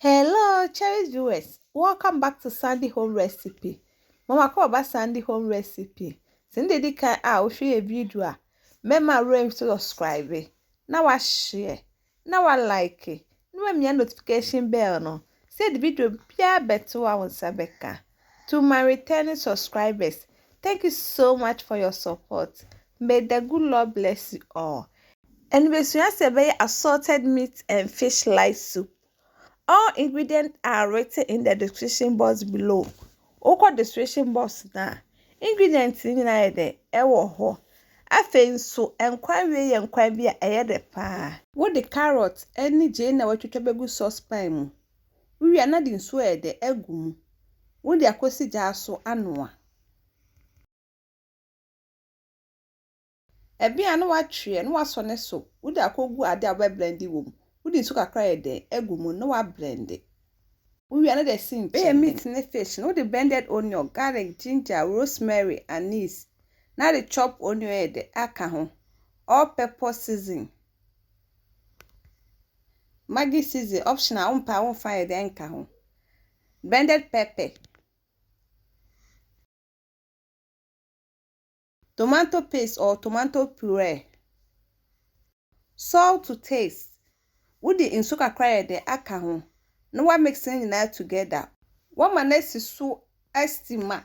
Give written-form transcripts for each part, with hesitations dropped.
Hello, cherished viewers. Welcome back to Sandy Home Recipe. Mama call about Sandy Home Recipe. Send the can share a video. Mema room to subscribe. Now I share. Now I like it. No me notification bell no. Say the video be better on Sabeka. To my returning subscribers, thank you so much for your support. May the good Lord bless you all. And we say assorted meat and fish light soup. All ingredients are written in the description box below. Okro description box na ingredients ni na de ewo ho. Afen nso enkwan we ye nkwan bi a eye de pa. Wo de carrot eni je na watwetwa begu saucepan mu. Wi na de nso e de egu mu. Wo de akosi gya so anoa. Ebia na watwe na waso ne so. Wo de akogu ade a blend wo mu. Wo de nso kakra ye de egu mu na wa blend. We are not the same. Meat and fish. No the blended onion, garlic, ginger, rosemary, anise. Now the chopped onion head, aka all pepper season. Maggi season optional. Won't find the anka blended pepper. Tomato paste or tomato puree. Salt to taste. Would the insuka cry the aka no one mixing it together. One man is so estima.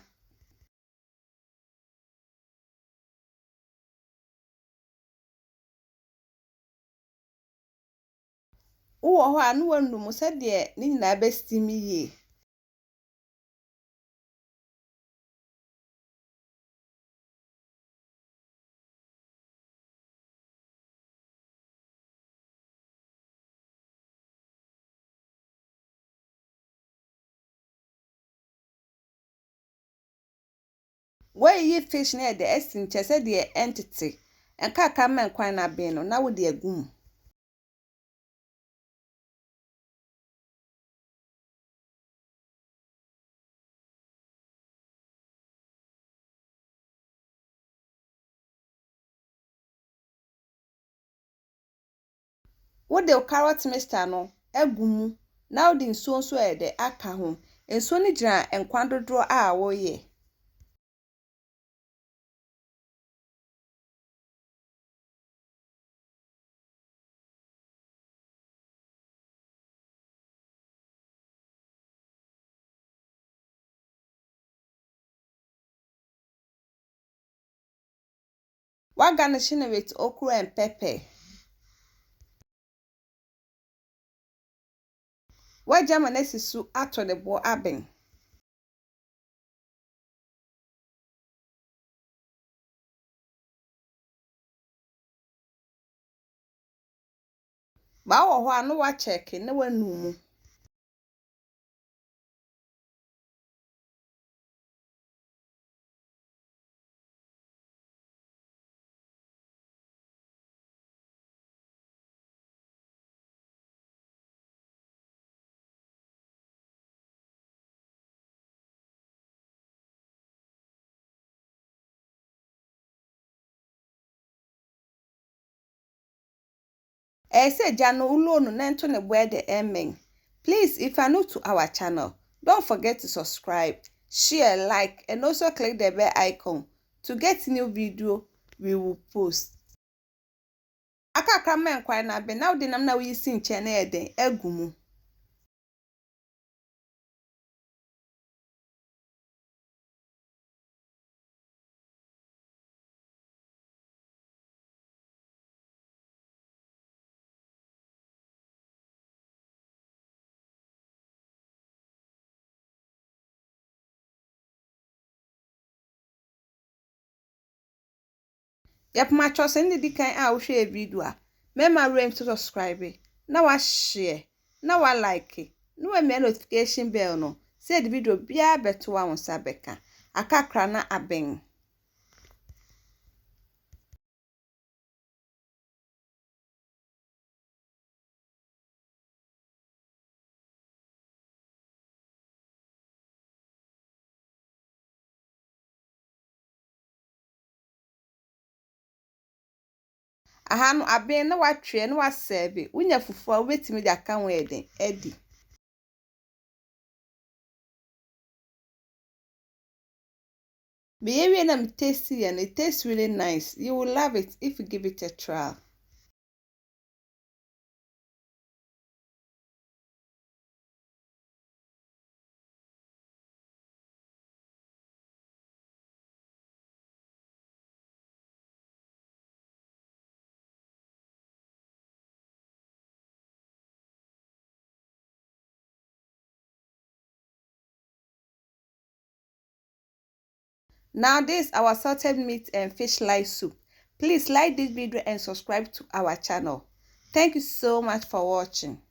Ho anu wanu mo se de ni nyina bestimi ye. Where ye fish near the estin chese de entity and ka men kwan na be no na wo de agum. Wo de carrot mixture no agum na wo de nsuo nso e de aka ho. Nsuo ni gira enkwan dodoro a wo ye. Wa garnish with okro and pepper. Wa jama na sisu ato de bo aben. Ba wo ho anu wa check na wanu mu. Say jano ulonu nento ne boy de emen. Please, if you're new to our channel, don't forget to subscribe, share, like, and also click the bell icon to get new video we will post. Aka kramen kwa na be na odi nam na we si nche na eden agumu. Yep, my choice ndi di kan a wo hwe video a. Remember rem to subscribe. Na wa share. Na wa like. No we me notification bell no. Say the video bia beto wa won sabeka. Akakra na aben. Aha no aben na watwe na wasebe. Unya fufu a wetimi de aka ho eden edi. Behavior and tasty and it tastes really nice. You will love it if you give it a try. Now this is our salted meat and fish lice soup. Please like this video and subscribe to our channel. Thank you so much for watching.